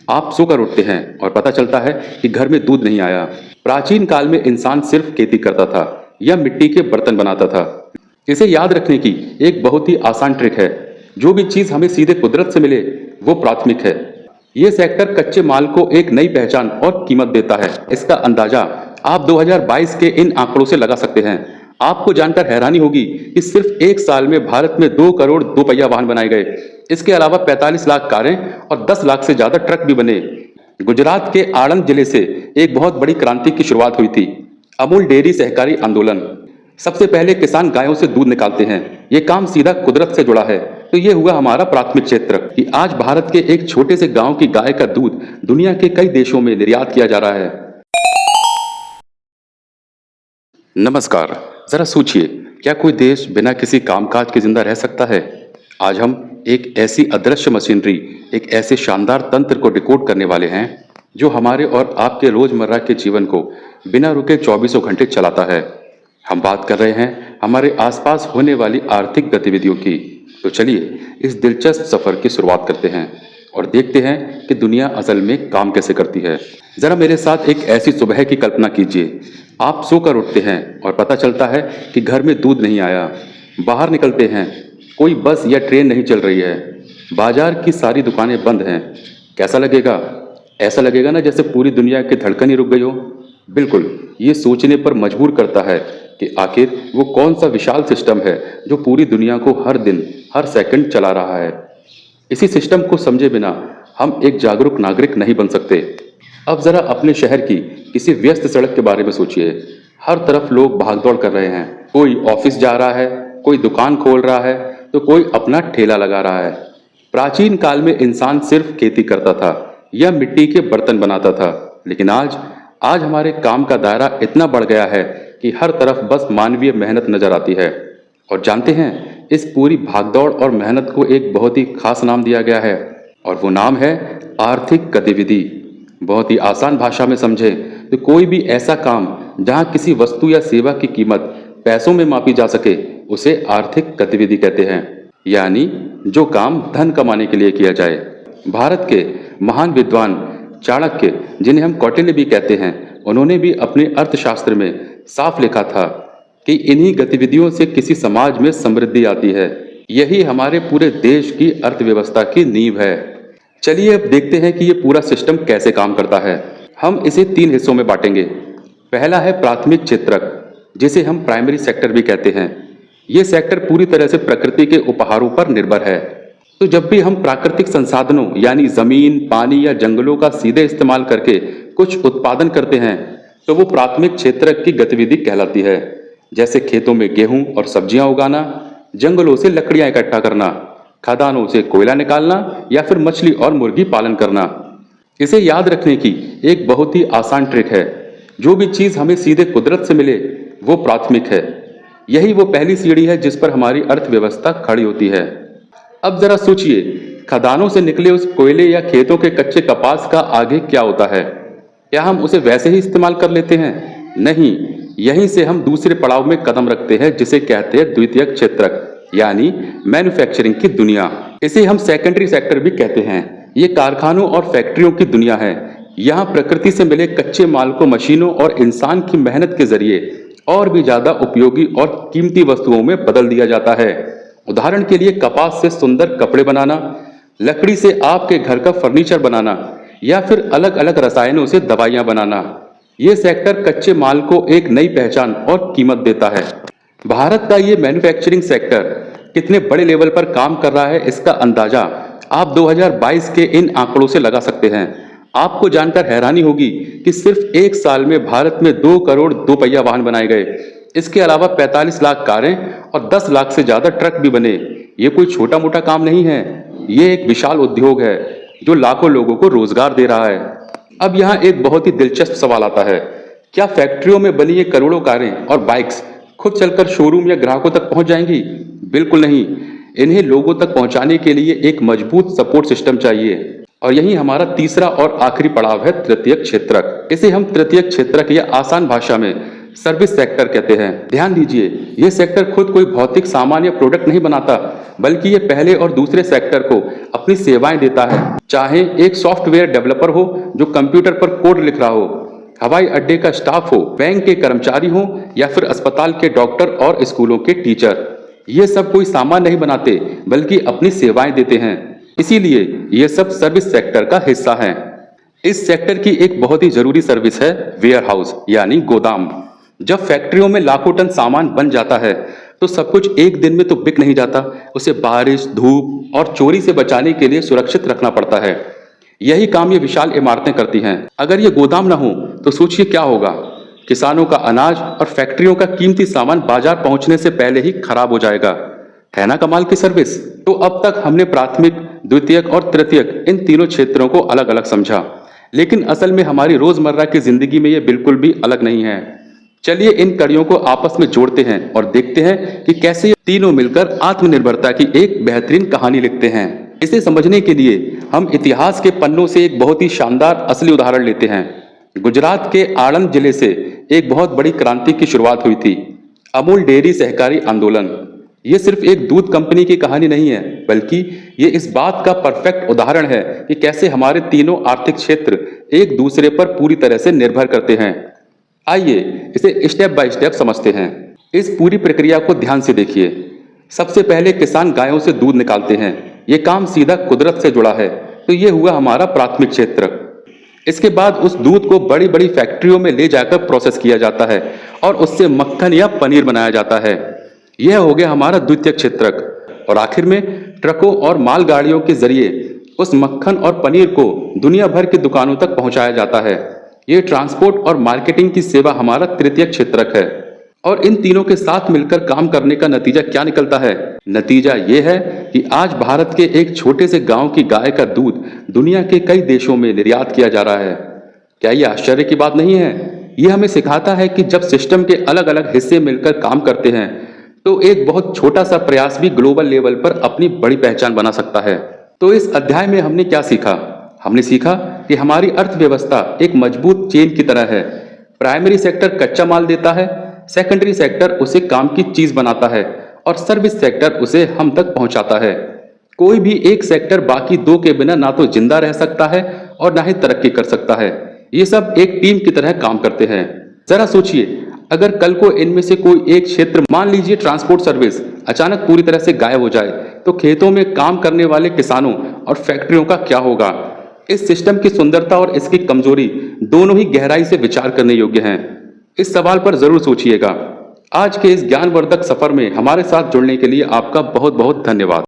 आप सोकर उठते हैं और पता चलता है कि घर में दूध नहीं आया। प्राचीन काल में इंसान सिर्फ खेती करता था या मिट्टी के बर्तन बनाता था। इसे याद रखने की एक बहुत ही आसान ट्रिक है। जो भी चीज हमें सीधे कुदरत से मिले वो प्राथमिक है। ये सेक्टर कच्चे माल को एक नई पहचान और कीमत देता है। इसका अंदाजा आप 2022 के इन आंकड़ों से लगा सकते हैं। आपको जानकर हैरानी होगी कि सिर्फ एक साल में भारत में 2 करोड़ दोपहिया वाहन बनाए गए। इसके अलावा 45 लाख कारें और 10 लाख से ज्यादा ट्रक भी बने। गुजरात के आणंद जिले से एक बहुत बड़ी क्रांति की शुरुआत हुई थी, अमूल डेयरी सहकारी आंदोलन। सबसे पहले किसान गायों से दूध निकालते हैं। ये काम सीधा कुदरत से जुड़ा है। तो ये हुआ हमारा प्राथमिक क्षेत्र कि आज भारत के एक छोटे से गांव की गाय का दूध दुनिया के कई देशों में निर्यात किया जा रहा है। नमस्कार। जरा सोचिए, क्या कोई देश बिना किसी कामकाज के जिंदा रह सकता है? आज हम एक ऐसी अदृश्य मशीनरी, एक ऐसे शानदार तंत्र को डिकोड करने वाले हैं जो हमारे और आपके रोजमर्रा के जीवन को बिना रुके चौबीसों घंटे चलाता है। हम बात कर रहे हैं हमारे आसपास होने वाली आर्थिक गतिविधियों की। तो चलिए इस दिलचस्प सफर की शुरुआत करते हैं और देखते हैं कि दुनिया असल में काम कैसे करती है। जरा मेरे साथ एक ऐसी सुबह की कल्पना कीजिए। आप सोकर उठते हैं और पता चलता है कि घर में दूध नहीं आया। बाहर निकलते हैं, कोई बस या ट्रेन नहीं चल रही है। बाजार की सारी दुकानें बंद हैं। कैसा लगेगा? ऐसा लगेगा ना जैसे पूरी दुनिया की धड़कन ही रुक गई हो। बिल्कुल, ये सोचने पर मजबूर करता है कि आखिर वो कौन सा विशाल सिस्टम है जो पूरी दुनिया को हर दिन हर सेकंड चला रहा है। इसी सिस्टम को समझे बिना हम एक जागरूक नागरिक नहीं बन सकते। अब जरा अपने शहर की किसी व्यस्त सड़क के बारे में सोचिए। हर तरफ लोग भागदौड़ कर रहे हैं। कोई ऑफिस जा रहा है, कोई दुकान खोल रहा है, तो कोई अपना ठेला लगा रहा है। प्राचीन काल में इंसान सिर्फ खेती करता था या मिट्टी के बर्तन बनाता था, लेकिन आज हमारे काम का दायरा इतना बढ़ गया है कि हर तरफ बस मानवीय मेहनत नजर आती है। और जानते हैं, इस पूरी भागदौड़ और मेहनत को एक बहुत ही खास नाम दिया गया है और वो नाम है आर्थिक गतिविधि। बहुत ही आसान भाषा में समझे तो कोई भी ऐसा काम जहां किसी वस्तु या सेवा की कीमत पैसों में मापी जा सके उसे आर्थिक गतिविधि कहते हैं। यानी जो काम धन कमाने के लिए किया जाए। भारत के महान विद्वान चाणक्य, जिन्हें हम कौटिल्य भी कहते हैं, उन्होंने भी अपने अर्थशास्त्र में साफ लिखा था कि इन्हीं गतिविधियों से किसी समाज में समृद्धि आती है। यही हमारे पूरे देश की अर्थव्यवस्था की नींव है। चलिए अब देखते हैं कि ये पूरा सिस्टम कैसे काम करता है। हम इसे 3 हिस्सों में बांटेंगे। पहला है प्राथमिक क्षेत्रक, जिसे हम प्राइमरी सेक्टर भी कहते हैं। ये सेक्टर पूरी तरह से प्रकृति के उपहारों पर निर्भर है। तो जब भी हम प्राकृतिक संसाधनों यानी जमीन, पानी या जंगलों का सीधे इस्तेमाल करके कुछ उत्पादन करते हैं तो वो प्राथमिक क्षेत्रक की गतिविधि कहलाती है। जैसे खेतों में गेहूं और सब्जियां उगाना, जंगलों से लकड़ियां इकट्ठा करना, खदानों से कोयला निकालना या फिर मछली और मुर्गी पालन करना। इसे याद रखने की एक बहुत ही आसान ट्रिक है। जो भी चीज हमें सीधे कुदरत से मिले वो प्राथमिक है। यही वो पहली सीढ़ी है जिस पर हमारी अर्थव्यवस्था खड़ी होती है। अब जरा सोचिए, खदानों से निकले उस कोयले या खेतों के कच्चे कपास का आगे क्या होता है? क्या हम उसे वैसे ही इस्तेमाल कर लेते हैं? नहीं, यहीं से हम दूसरे पड़ाव में कदम रखते हैं जिसे कहते हैं द्वितीयक क्षेत्रक यानी मैन्युफैक्चरिंग की दुनिया। इसे हम सेकेंडरी सेक्टर भी कहते हैं। ये कारखानों और फैक्ट्रियों की दुनिया है। यहाँ प्रकृति से मिले कच्चे माल को मशीनों और इंसान की मेहनत के जरिए और भी ज्यादा उपयोगी और कीमती वस्तुओं में बदल दिया जाता है। उदाहरण के लिए कपास से सुंदर कपड़े बनाना, लकड़ी से आपके घर का फर्नीचर बनाना या फिर अलग अलग रसायनों से दवाइयां बनाना। ये सेक्टर कच्चे माल को एक नई पहचान और कीमत देता है। भारत का ये मैन्युफैक्चरिंग सेक्टर कितने बड़े लेवल पर काम कर रहा है इसका अंदाजा आप 2022 के इन आंकड़ों से लगा सकते हैं। आपको जानकर हैरानी होगी कि सिर्फ एक साल में भारत में 2 करोड़ दोपहिया वाहन बनाए गए। इसके अलावा 45 लाख कारें और 10 लाख से ज्यादा ट्रक भी बने। ये कोई छोटा मोटा काम नहीं है। ये एक विशाल उद्योग है जो लाखों लोगों को रोजगार दे रहा है। अब यहाँ एक बहुत ही दिलचस्प सवाल आता है, क्या फैक्ट्रियों में बनी ये करोड़ों कारें और बाइक्स खुद चलकर शोरूम या ग्राहकों तक पहुंच जाएंगी? बिल्कुल नहीं। इन्हें लोगों तक पहुंचाने के लिए एक मजबूत सपोर्ट सिस्टम चाहिए। और यही हमारा तीसरा और आखिरी पड़ाव है तृतीयक क्षेत्रक। इसे हम तृतीयक क्षेत्रक या आसान भाषा में सर्विस सेक्टर कहते हैं। ध्यान दीजिए, ये सेक्टर खुद कोई भौतिक सामान या प्रोडक्ट नहीं बनाता, बल्कि ये पहले और दूसरे सेक्टर को अपनी सेवाएं देता है। चाहे एक सॉफ्टवेयर डेवलपर हो जो कंप्यूटर पर कोड लिख रहा हो, हवाई अड्डे का स्टाफ हो, बैंक के कर्मचारी हो या फिर अस्पताल के डॉक्टर और स्कूलों के टीचर, ये सब कोई सामान नहीं बनाते बल्कि अपनी सेवाएं देते हैं। इसीलिए ये सब सर्विस सेक्टर का हिस्सा हैं। इस सेक्टर की एक बहुत ही जरूरी सर्विस है वेयर हाउस यानी गोदाम। जब फैक्ट्रियों में लाखों टन सामान बन जाता है तो सब कुछ एक दिन में तो बिक नहीं जाता, उसे बारिश, धूप और चोरी से बचाने के लिए सुरक्षित रखना पड़ता है। यही काम ये विशाल इमारतें करती हैं। अगर ये गोदाम ना हो तो सोचिए क्या होगा। किसानों का अनाज और फैक्ट्रियों का कीमती सामान बाजार पहुंचने से पहले ही खराब हो जाएगा। है ना कमाल की सर्विस। तो अब तक हमने प्राथमिक, द्वितीयक और तृतीयक इन तीनों क्षेत्रों को अलग अलग समझा, लेकिन असल में हमारी रोजमर्रा की जिंदगी में ये बिल्कुल भी अलग नहीं है। चलिए इन कड़ियों को आपस में जोड़ते हैं और देखते हैं कि कैसे ये तीनों मिलकर आत्मनिर्भरता की एक बेहतरीन कहानी लिखते हैं। इसे समझने के लिए हम इतिहास के पन्नों से एक बहुत ही शानदार असली उदाहरण लेते हैं। गुजरात के आणंद जिले से एक बहुत बड़ी क्रांति की शुरुआत हुई थी, अमूल डेयरी सहकारी आंदोलन। ये सिर्फ एक दूध कंपनी की कहानी नहीं है, बल्कि ये इस बात का परफेक्ट उदाहरण है कि कैसे हमारे तीनों आर्थिक क्षेत्र एक दूसरे पर पूरी तरह से निर्भर करते हैं। आइए इसे स्टेप बाय स्टेप समझते हैं। इस पूरी प्रक्रिया को ध्यान से देखिए। सबसे पहले किसान गायों से दूध निकालते हैं। ये काम सीधा कुदरत से जुड़ा है, तो ये हुआ हमारा प्राथमिक क्षेत्र। इसके बाद उस दूध को बड़ी बड़ी फैक्ट्रियों में ले जाकर प्रोसेस किया जाता है और उससे मक्खन या पनीर बनाया जाता है। यह हो गया हमारा द्वितीयक क्षेत्र। और आखिर में ट्रकों और मालगाड़ियों के जरिए उस मक्खन और पनीर को दुनिया भर की दुकानों तक पहुंचाया जाता है। ये ट्रांसपोर्ट और मार्केटिंग की सेवा हमारा तृतीयक क्षेत्र है। और इन तीनों के साथ मिलकर काम करने का नतीजा क्या निकलता है? नतीजा ये है कि आज भारत के एक छोटे से गांव की गाय का दूध दुनिया के कई देशों में निर्यात किया जा रहा है। क्या ये आश्चर्य की बात नहीं है? ये हमें सिखाता है कि जब सिस्टम के अलग अलग हिस्से मिलकर काम करते हैं तो एक बहुत छोटा सा प्रयास भी ग्लोबल लेवल पर अपनी बड़ी पहचान बना सकता है। तो इस अध्याय में हमने क्या सीखा? हमने सीखा कि हमारी अर्थव्यवस्था एक मजबूत चेन की तरह है। प्राइमरी सेक्टर कच्चा माल देता है, सेकेंडरी सेक्टर उसे काम की चीज बनाता है और सर्विस सेक्टर उसे हम तक पहुंचाता है। कोई भी एक सेक्टर बाकी दो के बिना ना तो जिंदा रह सकता है और ना ही तरक्की कर सकता है। ये सब एक टीम की तरह काम करते हैं। जरा सोचिए, अगर कल को इनमें से कोई एक क्षेत्र, मान लीजिए ट्रांसपोर्ट सर्विस, अचानक पूरी तरह से गायब हो जाए तो खेतों में काम करने वाले किसानों और फैक्ट्रियों का क्या होगा? इस सिस्टम की सुंदरता और इसकी कमजोरी दोनों ही गहराई से विचार करने योग्य हैं। इस सवाल पर जरूर सोचिएगा। आज के इस ज्ञानवर्धक सफर में हमारे साथ जुड़ने के लिए आपका बहुत बहुत धन्यवाद।